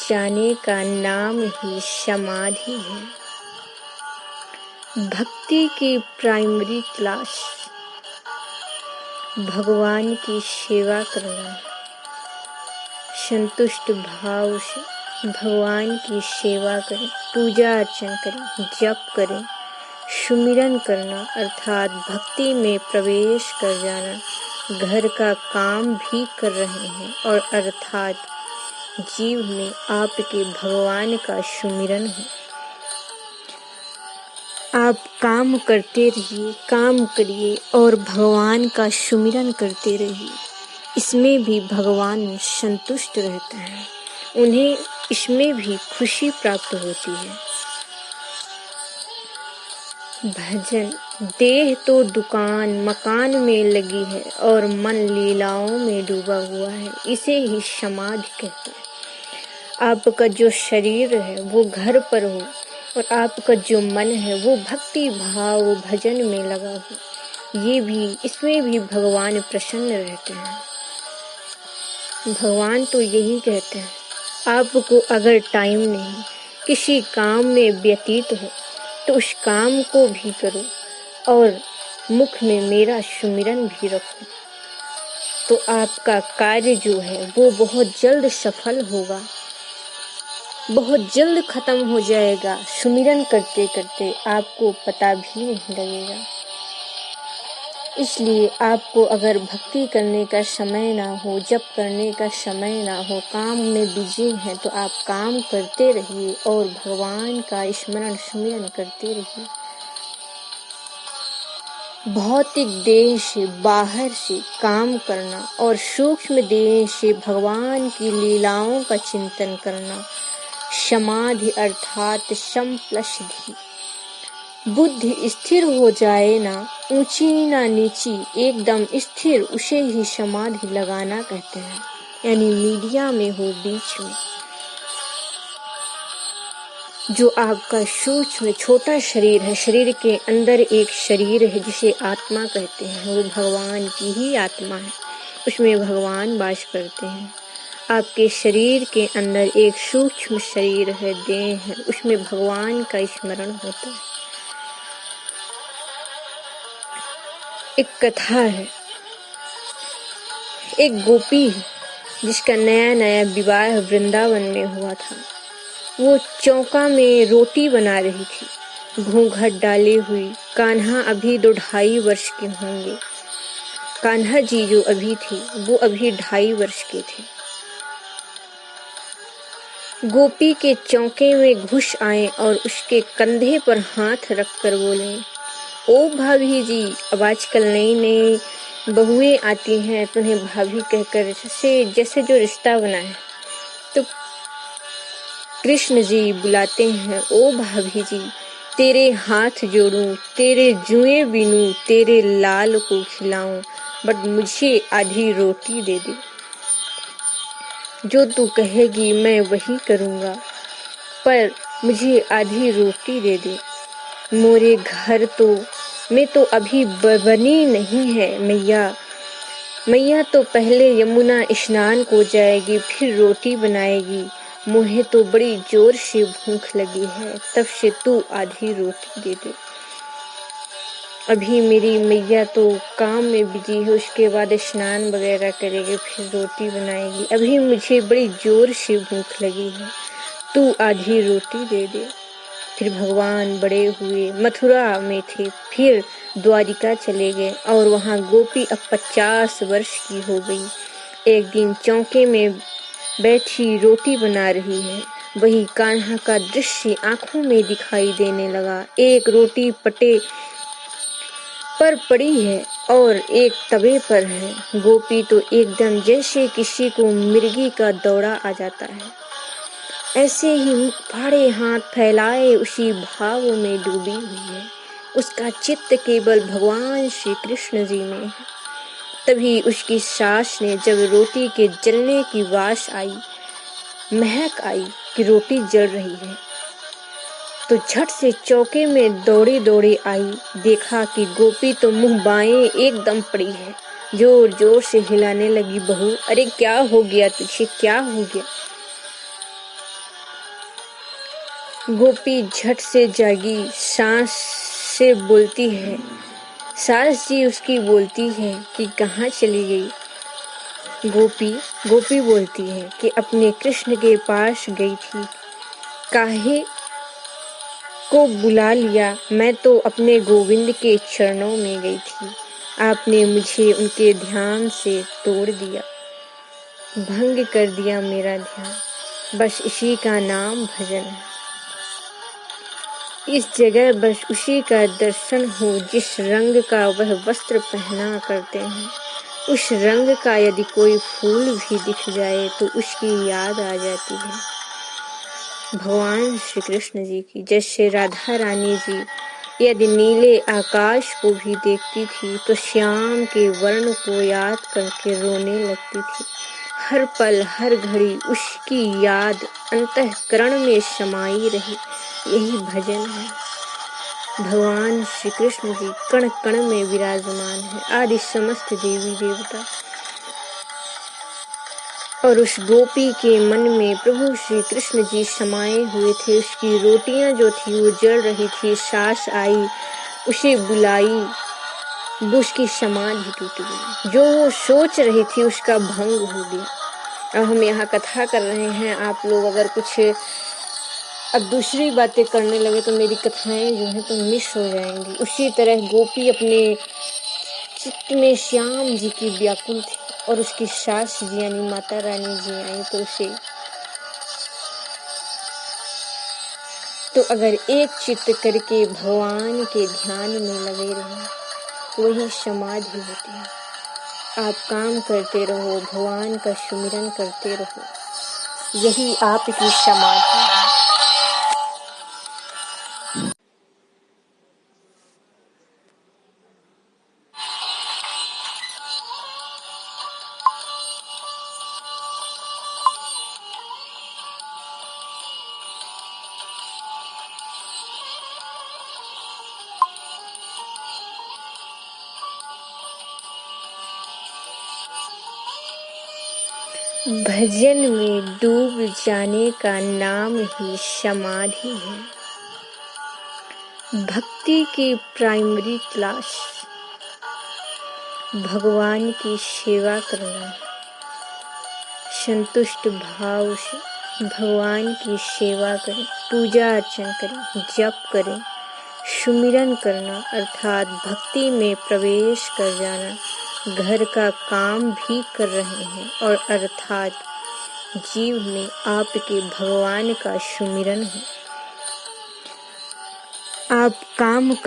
जाने का नाम ही समाधि है। भक्ति की प्राइमरी क्लास भगवान की सेवा करना, संतुष्ट भाव से भगवान की सेवा करें, पूजा अर्चन करें, जप करें, सुमिरन करना अर्थात भक्ति में प्रवेश कर जाना। घर का काम भी कर रहे हैं और अर्थात जीव में आपके भगवान का सुमिरन है। आप काम करते रहिए, काम करिए और भगवान का सुमिरन करते रहिए। इसमें भी भगवान संतुष्ट रहते हैं, उन्हें इसमें भी खुशी प्राप्त होती है। भजन देह तो दुकान मकान में लगी है और मन लीलाओं में डूबा हुआ है, इसे ही समाधि कहते हैं। आपका जो शरीर है वो घर पर हो और आपका जो मन है वो भक्ति भाव भजन में लगा हो, इसमें भी भगवान प्रसन्न रहते हैं। भगवान तो यही कहते हैं, आपको अगर टाइम नहीं किसी काम में व्यतीत हो तो उस काम को भी करो और मुख में मेरा सुमिरन भी रखो, तो आपका कार्य जो है वो बहुत जल्द सफल होगा, बहुत जल्द खत्म हो जाएगा। सुमिरन करते करते आपको पता भी नहीं लगेगा। इसलिए आपको अगर भक्ति करने का समय ना हो, जप करने का समय ना हो, काम में बिजी हैं, तो आप काम करते रहिए और भगवान का स्मरण सुमिरन करते रहिए। भौतिक देह से बाहर से काम करना और सूक्ष्म देह से भगवान की लीलाओं का चिंतन करना समाधि अर्थात समप्लशधि। बुद्धि स्थिर हो जाए, ना ऊंची ना नीची, एकदम स्थिर, उसे ही समाधि लगाना कहते हैं। यानी मीडिया में हो, बीच में। जो आपका सूक्ष्म छोटा शरीर है, शरीर के अंदर एक शरीर है जिसे आत्मा कहते हैं, वो भगवान की ही आत्मा है, उसमें भगवान वास करते हैं। आपके शरीर के अंदर एक सूक्ष्म शरीर है, देह है, उसमें भगवान का स्मरण होता है। एक कथा है, एक गोपी जिसका नया नया विवाह वृंदावन में हुआ था। वो चौका में रोटी बना रही थी, घूंघट डाली हुई। कान्हा अभी 2-2.5 वर्ष के होंगे। कान्हा जी जो अभी थे वो अभी 2.5 वर्ष के थे। गोपी के चौके में घुस आए और उसके कंधे पर हाथ रखकर बोले, ओ भाभी जी। अब आजकल नई नई बहुएं आती हैं तो उन्हें भाभी कहकर जैसे जो रिश्ता बना है, तो कृष्ण जी बुलाते हैं, ओ भाभी जी, तेरे हाथ जोड़ूं, तेरे जुएं बीनूं, तेरे लाल को खिलाऊं, बट मुझे आधी रोटी दे दे। जो तू कहेगी मैं वही करूँगा, पर मुझे आधी रोटी दे दे। मोरे घर में तो अभी बनी नहीं है मैया। मैया तो पहले यमुना स्नान को जाएगी, फिर रोटी बनाएगी। मुझे तो बड़ी जोर से भूख लगी है, तब से तू आधी रोटी दे दे। अभी मेरी मैया तो काम में बिजी है, उसके बाद स्नान वगैरह करेगी, फिर रोटी बनाएगी। अभी मुझे बड़ी जोर से भूख लगी है, तू आधी रोटी दे दे। फिर भगवान बड़े हुए, मथुरा में थे, फिर द्वारिका चले गए और वहाँ गोपी अब 50 वर्ष की हो गई। एक दिन चौके में बैठी रोटी बना रही है, वही कान्हा का दृश्य आंखों में दिखाई देने लगा। एक रोटी पटे पर पड़ी है और एक तवे पर है। गोपी तो एकदम जैसे किसी को मिर्गी का दौड़ा आ जाता है, ऐसे ही मुख फाड़े हाथ फैलाए उसी भाव में डूबी हुई है। उसका चित्त केवल भगवान श्री कृष्ण जी में है। तभी उसकी सास ने जब रोटी के जलने की वास आई, महक आई कि रोटी जल रही है, तो झट से चौके में दौड़े दौड़े आई। देखा कि गोपी तो मुंह बाएं एकदम पड़ी है, जोर जोर से हिलाने लगी। बहू, अरे क्या हो गया तुझे, क्या हो गया? गोपी झट से जागी, सांस से बोलती है, सास जी उसकी बोलती है कि कहाँ चली गई। गोपी बोलती है कि अपने कृष्ण के पास गई थी, काहे को बुला लिया, मैं तो अपने गोविंद के चरणों में गई थी, आपने मुझे उनके ध्यान से तोड़ दिया, भंग कर दिया मेरा ध्यान, बस इसी का नाम भजन है। इस जगह बस उसी का दर्शन हो जिस रंग का वह वस्त्र पहना करते हैं, उस रंग का यदि कोई फूल भी दिख जाए तो उसकी याद आ जाती है। भगवान श्री कृष्ण जी की, जैसे राधा रानी जी यदि नीले आकाश को भी देखती थी तो श्याम के वर्ण को याद करके रोने लगती थी। हर पल हर घड़ी उसकी याद अंतःकरण में समाई रही, यही भजन है। भगवान श्री कृष्ण जी कण कण में विराजमान है, आदि समस्त देवी देवता। और उस गोपी के मन में प्रभु श्री कृष्ण जी समाये हुए थे। उसकी रोटियां जो थी वो जल रही थी, सास आई उसे बुलाई, वो उसकी समाधि टूट गई, जो वो सोच रही थी उसका भंग हो गया। अब हम यहाँ कथा कर रहे हैं, आप लोग अगर कुछ अब दूसरी बातें करने लगे तो मेरी कथाएं जो है तो मिस हो जाएंगी। उसी तरह गोपी अपने चित्त में श्याम जी की व्याकुल थी और उसकी सास जी यानी माता रानी जी आई तो अगर एक चित्त करके भगवान के ध्यान में लगे रहे वही समाधि होती है। आप काम करते रहो, भगवान का सुमिरन करते रहो, यही आपकी समाधि है। भजन में डूब जाने का नाम ही समाधि है। भक्ति की प्राइमरी क्लास भगवान की सेवा करना, संतुष्ट भाव से भगवान की सेवा करें, पूजा अर्चन करें, जप करें, सुमिरन करना अर्थात भक्ति में प्रवेश कर जाना, घर का काम भी कर रहे हैं और अर्थात जीव में आपके भगवान का सुमिरन हो। आप काम कर